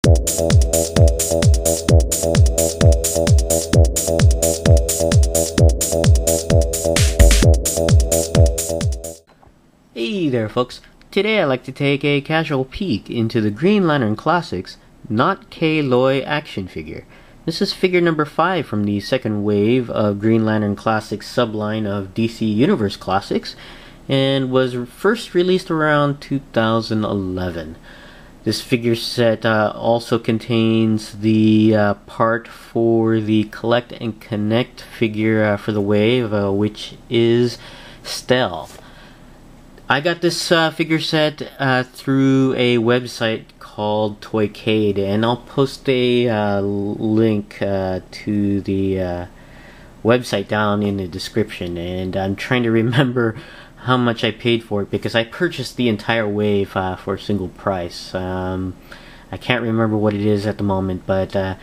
Hey there folks, today I'd like to take a casual peek into the Green Lantern Classics Naut Kei Loi action figure. This is figure number 5 from the second wave of Green Lantern Classics subline of DC Universe Classics, and was first released around 2011. This figure set also contains the part for the Collect and Connect figure for the wave, which is Stealth. I got this figure set through a website called Toycade, and I'll post a link to the website down in the description. And I'm trying to remember how much I paid for it, because I purchased the entire wave for a single price. I can't remember what it is at the moment, but I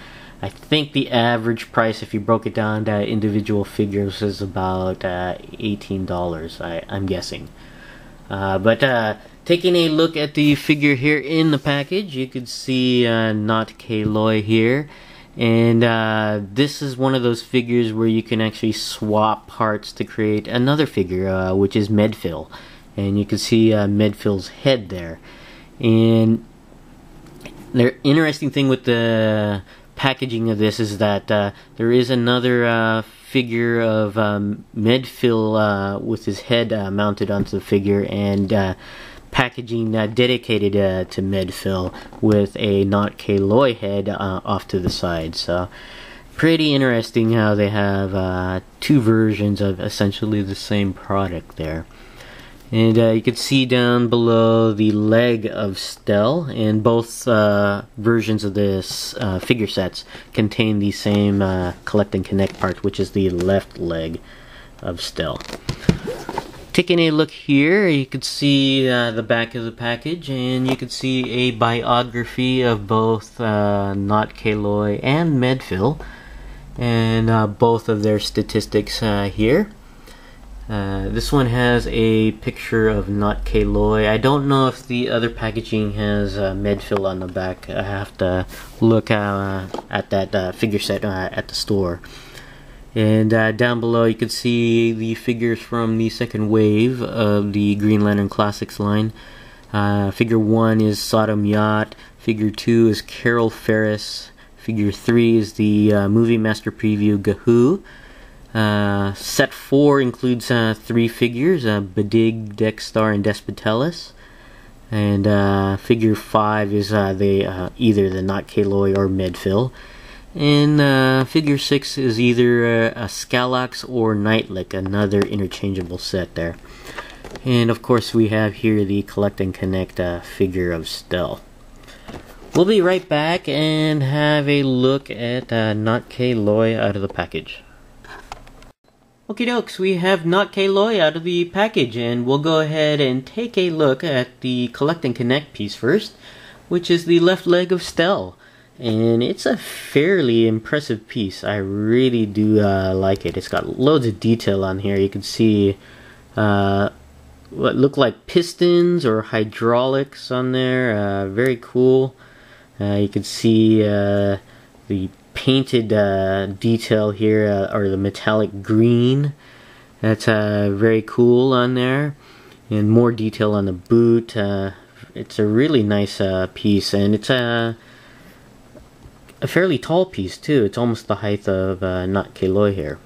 think the average price, if you broke it down to individual figures, is about $18, I'm guessing. But taking a look at the figure here in the package, you could see Naut Kei Loi here, and this is one of those figures where you can actually swap parts to create another figure, which is Medfill, and you can see Medfill's head there. And the interesting thing with the packaging of this is that there is another figure of Medfill with his head mounted onto the figure, and packaging dedicated to Medfill with a Naut Kei Loi head off to the side. So pretty interesting how they have two versions of essentially the same product there. And you can see down below the leg of Stel, and both versions of this figure sets contain the same Collect and Connect part, which is the left leg of Stel. Taking a look here, you can see the back of the package, and you can see a biography of both Naut Kei Loi and Medfill, and both of their statistics here. This one has a picture of Naut Kei Loi. I don't know if the other packaging has Medfill on the back. I have to look at that figure set at the store. And down below you can see the figures from the second wave of the Green Lantern Classics line. Figure 1 is Sodom Yacht, Figure 2 is Carol Ferris, Figure 3 is the Movie Master Preview Gahoo. Set 4 includes 3 figures, Badig, Dexstar, and Despotellus. And figure 5 is either the Naut Kei Loi or Medfill. And figure 6 is either a Skalax or Nightlick, another interchangeable set there. And of course we have here the Collect and Connect figure of Stel. We'll be right back and have a look at Naut Kei Loi out of the package. Okie dokes, we have Naut Kei Loi out of the package, and we'll go ahead and take a look at the Collect and Connect piece first, which is the left leg of Stel. And it's a fairly impressive piece. I really do like it. It's got loads of detail on here. You can see what look like pistons or hydraulics on there. Very cool. You can see the painted detail here, or the metallic green. That's very cool on there. And more detail on the boot. It's a really nice piece, and it's a fairly tall piece too. It's almost the height of Naut Kei Loi here.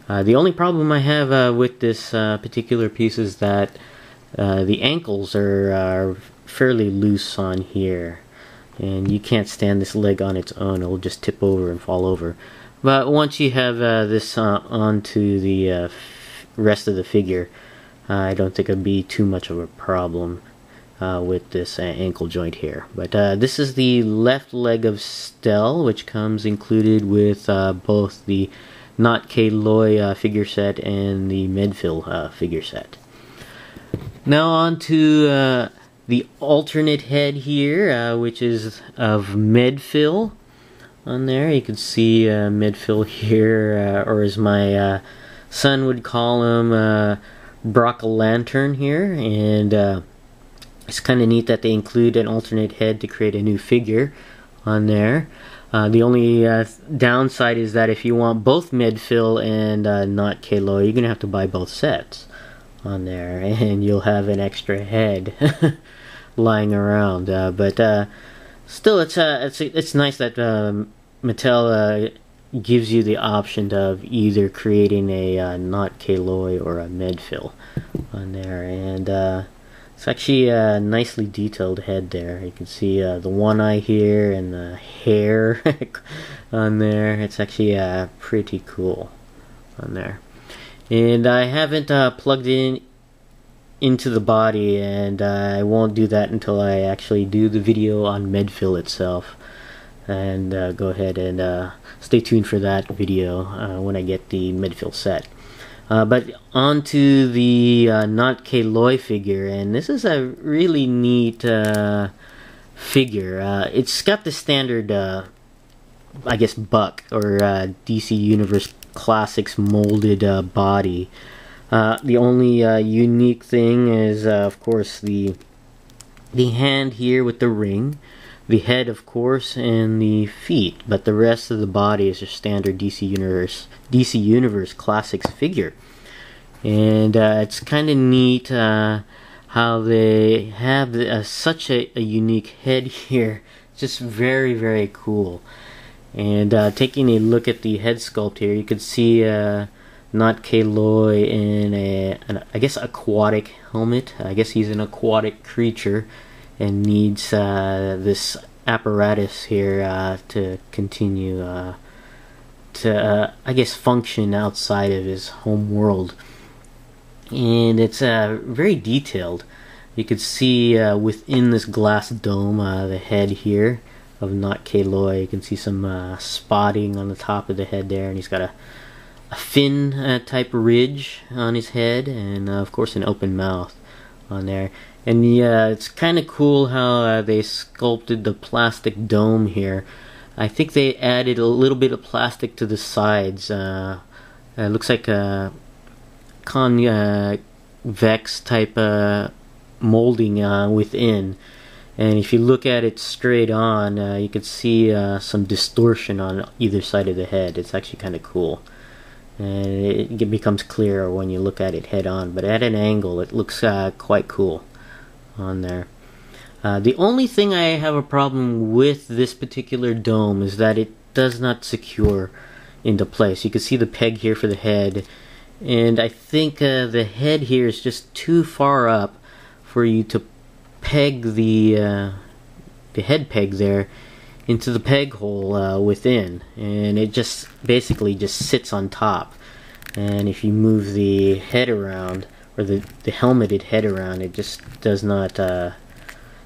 The only problem I have with this particular piece is that the ankles are fairly loose on here, and you can't stand this leg on its own. It'll just tip over and fall over. But once you have this onto the rest of the figure, I don't think it'll be too much of a problem with this ankle joint here. But this is the left leg of Stel, which comes included with both the Naut Kei Loi figure set and the Medfill figure set. Now on to the alternate head here, which is of Medfill. On there you can see Medfill here, or as my son would call him, Brock-a-Lantern here. And it's kind of neat that they include an alternate head to create a new figure on there. The only downside is that if you want both Medfill and Naut Kei Loi, you're gonna have to buy both sets on there, and you'll have an extra head lying around. But still, it's nice that Mattel gives you the option of either creating a Naut Kei Loi or a Medfill on there, and it's actually a nicely detailed head there. You can see the one eye here and the hair on there. It's actually pretty cool on there. And I haven't plugged in into the body, and I won't do that until I actually do the video on Medfill itself. And go ahead and stay tuned for that video when I get the Medfill set. But on to the Naut Kei Loi figure, and this is a really neat figure. It's got the standard, I guess, Buck or DC Universe Classics molded body. The only unique thing is, of course, the hand here with the ring, the head, of course, and the feet. But the rest of the body is a standard DC Universe Classics figure. And it's kind of neat how they have such a unique head here. Just very, very cool. And taking a look at the head sculpt here, you can see Naut Kei Loi in an I guess aquatic helmet. I guess he's an aquatic creature and needs this apparatus here to continue to I guess function outside of his home world. And it's very detailed. You can see within this glass dome the head here of Naut Kei Loi. You can see some spotting on the top of the head there, and he's got a fin type ridge on his head, and of course an open mouth on there. And it's kind of cool how they sculpted the plastic dome here. I think they added a little bit of plastic to the sides. It looks like a convex type molding within, and if you look at it straight on, you can see some distortion on either side of the head. It's actually kind of cool, and it becomes clearer when you look at it head on, but at an angle it looks quite cool on there. The only thing I have a problem with this particular dome is that it does not secure into place. You can see the peg here for the head, and I think the head here is just too far up for you to peg the head peg there into the peg hole within, and it just basically just sits on top. And if you move the head around, or the helmeted head around, it just does not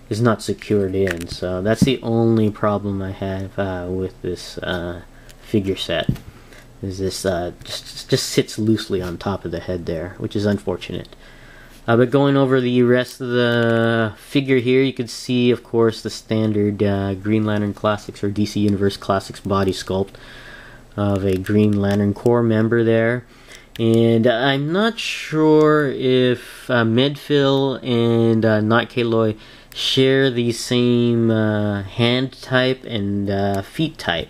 is not secured in. So that's the only problem I have with this figure set. Is this just sits loosely on top of the head there, which is unfortunate. But going over the rest of the figure here, you can see, of course, the standard Green Lantern Classics or DC Universe Classics body sculpt of a Green Lantern Corps member there. And I'm not sure if Medfill and Naut Kei Loi share the same hand type and feet type.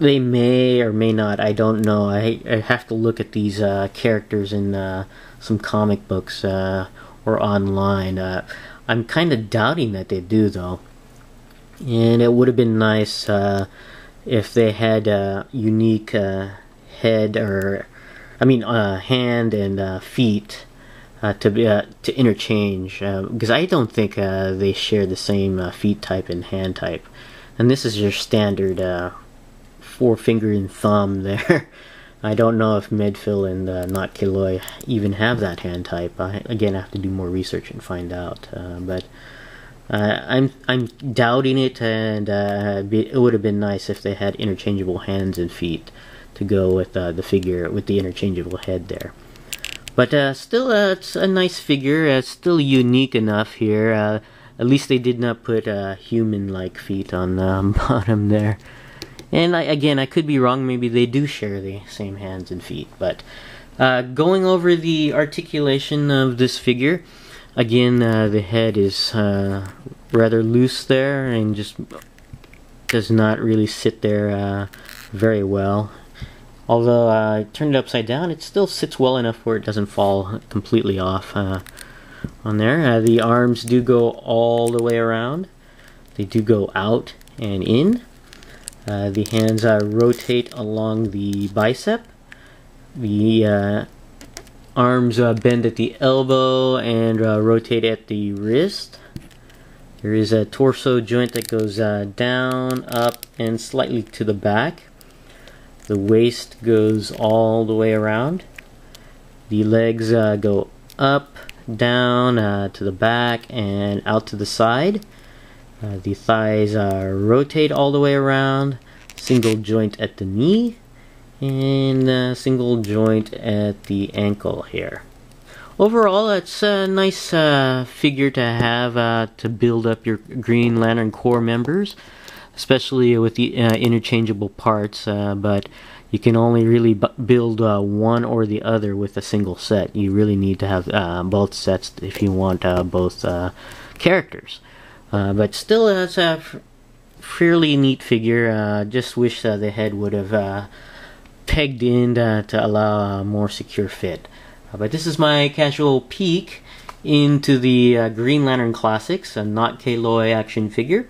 They may or may not, I don't know. I have to look at these characters in some comic books or online. I'm kind of doubting that they do, though. And it would have been nice if they had a unique head, or hand and feet to interchange, because I don't think they share the same feet type and hand type. And this is your standard forefinger and thumb there. I don't know if Medfill and Naut Kei Loi even have that hand type. Again, I have to do more research and find out. But I'm doubting it, and it would have been nice if they had interchangeable hands and feet to go with the figure with the interchangeable head there. But still, it's a nice figure. It's still unique enough here. At least they did not put human-like feet on the bottom there. And again, I could be wrong. Maybe they do share the same hands and feet. But going over the articulation of this figure, again, the head is rather loose there and just does not really sit there very well. Although I turned it upside down, it still sits well enough where it doesn't fall completely off on there. The arms do go all the way around. They do go out and in. The hands rotate along the bicep. The arms bend at the elbow and rotate at the wrist. There is a torso joint that goes down, up, and slightly to the back. The waist goes all the way around. The legs go up, down, to the back, and out to the side. The thighs rotate all the way around. Single joint at the knee, and single joint at the ankle here. Overall, it's a nice figure to have to build up your Green Lantern Corps members, especially with the interchangeable parts, but you can only really build one or the other with a single set. You really need to have both sets if you want both characters. But still, it's a fairly neat figure. Just wish the head would have pegged in to allow a more secure fit. But this is my casual peek into the Green Lantern Classics, a Naut Kei Loi action figure.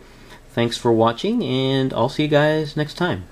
Thanks for watching, and I'll see you guys next time.